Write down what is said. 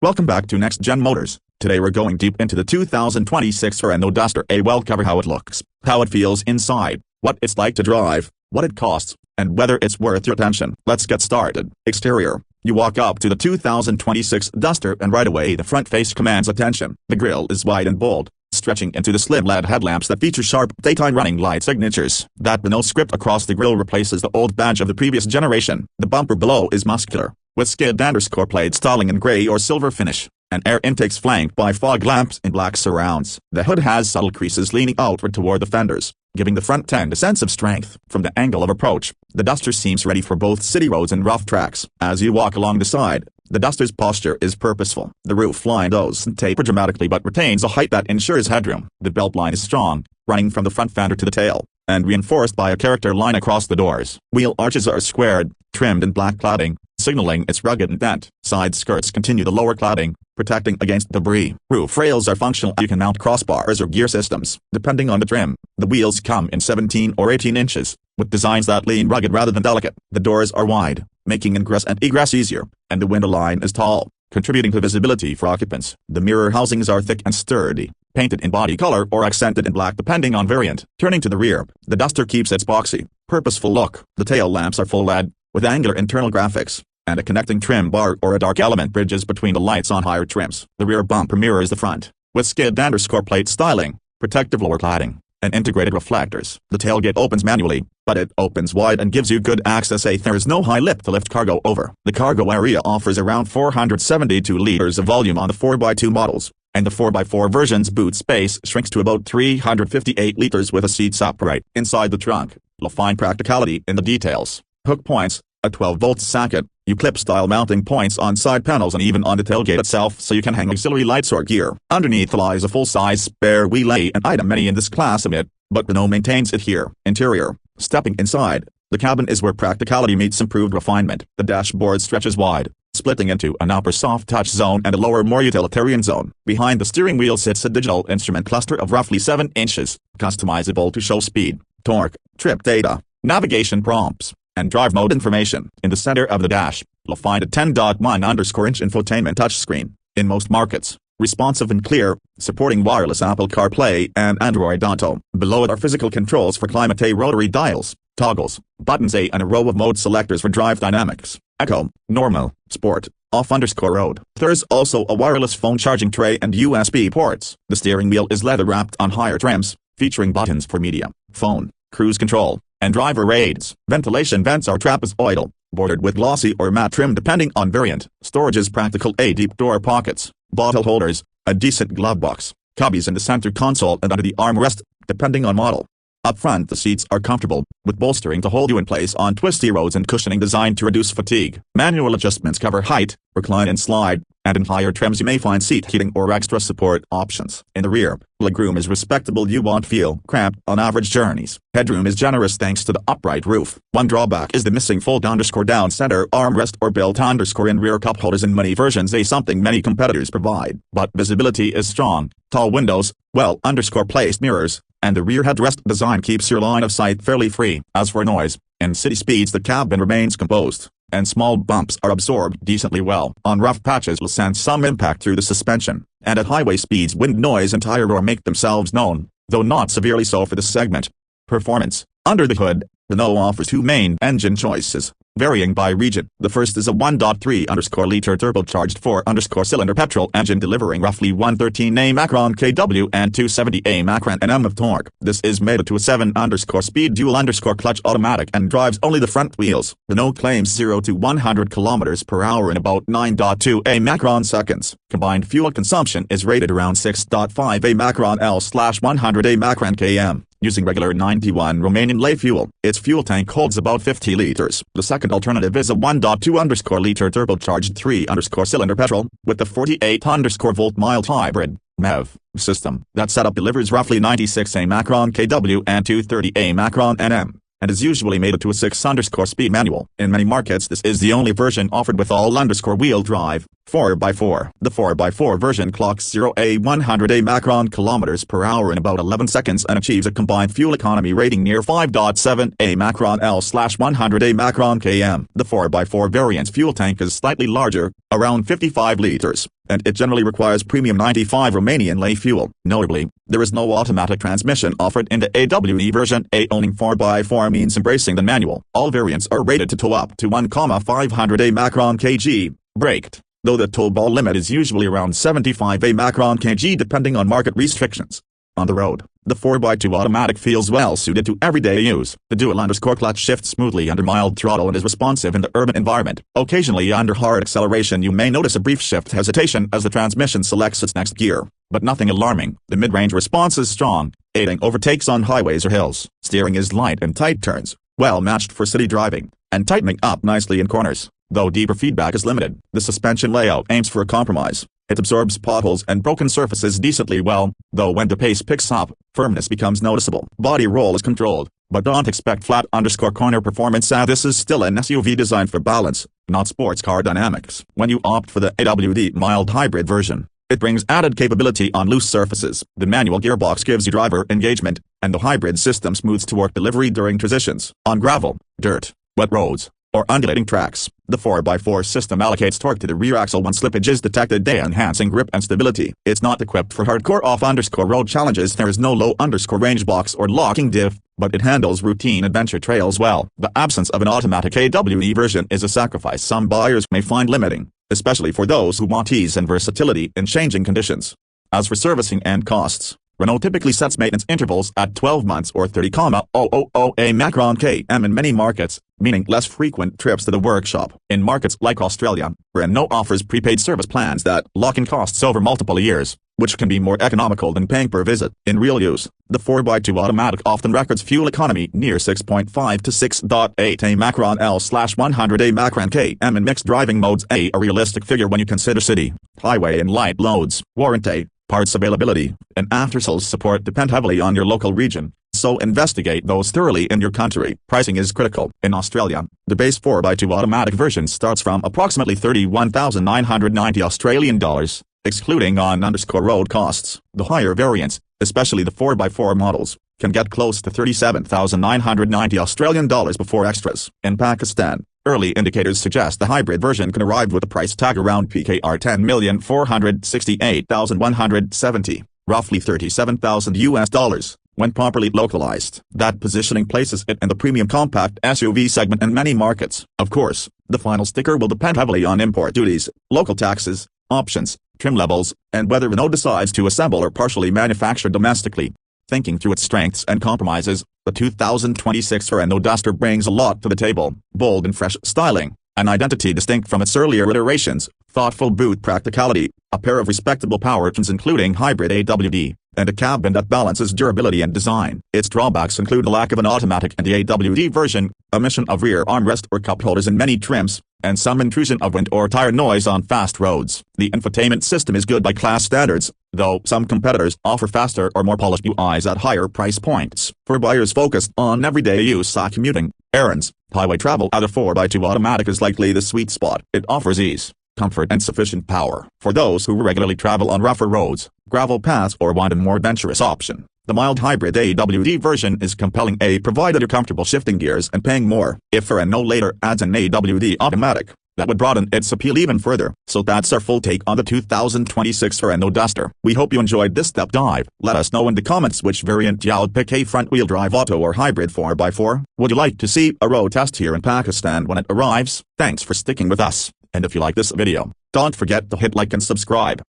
Welcome back to Next Gen Motors. Today we're going deep into the 2026 Renault Duster. We'll cover how it looks, how it feels inside, what it's like to drive, what it costs, and whether it's worth your attention. Let's get started. Exterior. You walk up to the 2026 Duster and right away the front face commands attention. The grille is wide and bold, stretching into the slim LED headlamps that feature sharp daytime running light signatures. That Renault script across the grille replaces the old badge of the previous generation. The bumper below is muscular, with skid_plate styling in gray or silver finish, and air intakes flanked by fog lamps in black surrounds. The hood has subtle creases leaning outward toward the fenders, giving the front end a sense of strength. From the angle of approach, the Duster seems ready for both city roads and rough tracks. As you walk along the side, the Duster's posture is purposeful. The roof line doesn't taper dramatically but retains a height that ensures headroom. The belt line is strong, running from the front fender to the tail, and reinforced by a character line across the doors. Wheel arches are squared, trimmed in black cladding, signaling its rugged intent. Side skirts continue the lower cladding, protecting against debris. Roof rails are functional. You can mount crossbars or gear systems, depending on the trim. The wheels come in 17 or 18 inches, with designs that lean rugged rather than delicate. The doors are wide, making ingress and egress easier, and the window line is tall, contributing to visibility for occupants. The mirror housings are thick and sturdy, painted in body color or accented in black depending on variant. Turning to the rear, the Duster keeps its boxy, purposeful look. The tail lamps are full LED, with angular internal graphics, and a connecting trim bar or a dark element bridges between the lights on higher trims. The rear bumper mirrors the front, with skid_plate styling, protective lower cladding, and integrated reflectors. The tailgate opens manually, but it opens wide and gives you good access. There is no high lip to lift cargo over. The cargo area offers around 472 liters of volume on the 4x2 models, and the 4x4 version's boot space shrinks to about 358 liters with the seats upright. Inside the trunk, you'll find practicality in the details. Hook points, a 12-volt socket, U-clip-style mounting points on side panels and even on the tailgate itself so you can hang auxiliary lights or gear. Underneath lies a full-size spare wheel, an item many in this class omit, but Renault maintains it here. Interior. Stepping inside, the cabin is where practicality meets improved refinement. The dashboard stretches wide, splitting into an upper soft touch zone and a lower more utilitarian zone. Behind the steering wheel sits a digital instrument cluster of roughly 7 inches, customizable to show speed, torque, trip data, navigation prompts, and drive mode information. In the center of the dash, you'll find a 10.1_inch infotainment touchscreen, in most markets, responsive and clear, supporting wireless Apple CarPlay and Android Auto. Below it are physical controls for climate, rotary dials, toggles, buttons, and a row of mode selectors for drive dynamics, eco, normal, sport, off_road. There's also a wireless phone charging tray and USB ports. The steering wheel is leather wrapped on higher trims, featuring buttons for media, phone, cruise control, and driver aids. Ventilation vents are trapezoidal, bordered with glossy or matte trim depending on variant. Storage is practical. Deep door pockets, bottle holders, a decent glove box, cubbies in the center console and under the armrest, depending on model. Up front the seats are comfortable, with bolstering to hold you in place on twisty roads and cushioning designed to reduce fatigue. Manual adjustments cover height, recline and slide, and in higher trims you may find seat heating or extra support options. In the rear, legroom is respectable. You won't feel cramped on average journeys. Headroom is generous thanks to the upright roof. One drawback is the missing fold_down center armrest or built_in rear cup holders in many versions, something many competitors provide. But visibility is strong, tall windows, well_placed mirrors, and the rear headrest design keeps your line of sight fairly free. As for noise, in city speeds the cabin remains composed, and small bumps are absorbed decently well. On rough patches you'll sense some impact through the suspension, and at highway speeds wind noise and tire roar make themselves known, though not severely so for this segment. Performance. Under the hood, Renault offers two main engine choices, varying by region. The first is a 1.3_liter turbocharged 4_cylinder petrol engine delivering roughly 113 Macron kW and 270 Macron Nm of torque. This is mated to a 7_speed dual_clutch automatic and drives only the front wheels. Renault claims 0 to 100 km/h in about 9.2 Macron seconds. Combined fuel consumption is rated around 6.5 Macron L/100 Macron km. Using regular 91 Romanian lei fuel, its fuel tank holds about 50 liters. The second alternative is a 1.2_liter turbocharged 3_cylinder petrol, with the 48_volt mild hybrid MEV system. That setup delivers roughly 96 Macron kW and 230 Macron Nm, and is usually mated to a 6_speed manual. In many markets this is the only version offered with all_wheel drive, 4x4. The 4x4 version clocks 0-100 mach/km/h in about 11 seconds and achieves a combined fuel economy rating near 5.7 mach/L/100 mach/km. The 4x4 variant's fuel tank is slightly larger, around 55 liters, and it generally requires premium 95 Romanian lei fuel. Notably, there is no automatic transmission offered in the AWD version. Owning 4x4 means embracing the manual. All variants are rated to tow up to 1,500 mach/kg, braked, though the tow ball limit is usually around 75 mach/kg depending on market restrictions. On the road, the 4x2 automatic feels well suited to everyday use. The dual-clutch shifts smoothly under mild throttle and is responsive in the urban environment. Occasionally under hard acceleration you may notice a brief shift hesitation as the transmission selects its next gear, but nothing alarming. The mid-range response is strong, aiding overtakes on highways or hills. Steering is light in tight turns, well matched for city driving, and tightening up nicely in corners, though deeper feedback is limited. The suspension layout aims for a compromise. It absorbs potholes and broken surfaces decently well, though when the pace picks up, firmness becomes noticeable. Body roll is controlled, but don't expect flat_corner performance as this is still an SUV designed for balance, not sports car dynamics. When you opt for the AWD mild hybrid version, it brings added capability on loose surfaces. The manual gearbox gives you driver engagement, and the hybrid system smooths torque delivery during transitions. On gravel, dirt, wet roads, or undulating tracks, the 4x4 system allocates torque to the rear axle when slippage is detected, enhancing grip and stability. It's not equipped for hardcore off_road challenges. There is no low_range box or locking diff, but it handles routine adventure trails well. The absence of an automatic AWD version is a sacrifice some buyers may find limiting, especially for those who want ease and versatility in changing conditions. As for servicing and costs, Renault typically sets maintenance intervals at 12 months or 30,000 mach/km in many markets, meaning less frequent trips to the workshop. In markets like Australia, Renault offers prepaid service plans that lock in costs over multiple years, which can be more economical than paying per visit. In real use, the 4x2 automatic often records fuel economy near 6.5 to 6.8 mach/L/100 mach/km in mixed driving modes, a realistic figure when you consider city, highway and light loads. Warranty, parts availability, and after-sales support depend heavily on your local region, so investigate those thoroughly in your country. Pricing is critical. In Australia, the base 4x2 automatic version starts from approximately $31,990 Australian dollars, excluding on_road costs. The higher variants, especially the 4x4 models, can get close to $37,990 Australian dollars before extras. In Pakistan, early indicators suggest the hybrid version can arrive with a price tag around PKR $10,468,170, roughly $37,000 when properly localized. That positioning places it in the premium compact SUV segment in many markets. Of course, the final sticker will depend heavily on import duties, local taxes, options, trim levels, and whether Renault decides to assemble or partially manufacture domestically. Thinking through its strengths and compromises, the 2026 Renault Duster brings a lot to the table: bold and fresh styling, an identity distinct from its earlier iterations, thoughtful boot practicality, a pair of respectable powertrains including hybrid AWD, and a cabin that balances durability and design. Its drawbacks include the lack of an automatic in the AWD version, omission of rear armrest or cup holders in many trims, and some intrusion of wind or tire noise on fast roads. The infotainment system is good by class standards, though some competitors offer faster or more polished UIs at higher price points. For buyers focused on everyday use like commuting, errands, highway travel, the 4x2 automatic is likely the sweet spot. It offers ease, comfort and sufficient power for those who regularly travel on rougher roads, gravel paths or want a more adventurous option. The mild hybrid AWD version is compelling, provided you're comfortable shifting gears and paying more. If Renault later adds an AWD automatic, that would broaden its appeal even further. So that's our full take on the 2026 Renault Duster. We hope you enjoyed this step dive. Let us know in the comments which variant you'd pick, a front-wheel drive auto or hybrid 4x4. Would you like to see a road test here in Pakistan when it arrives? Thanks for sticking with us, and if you like this video, don't forget to hit like and subscribe.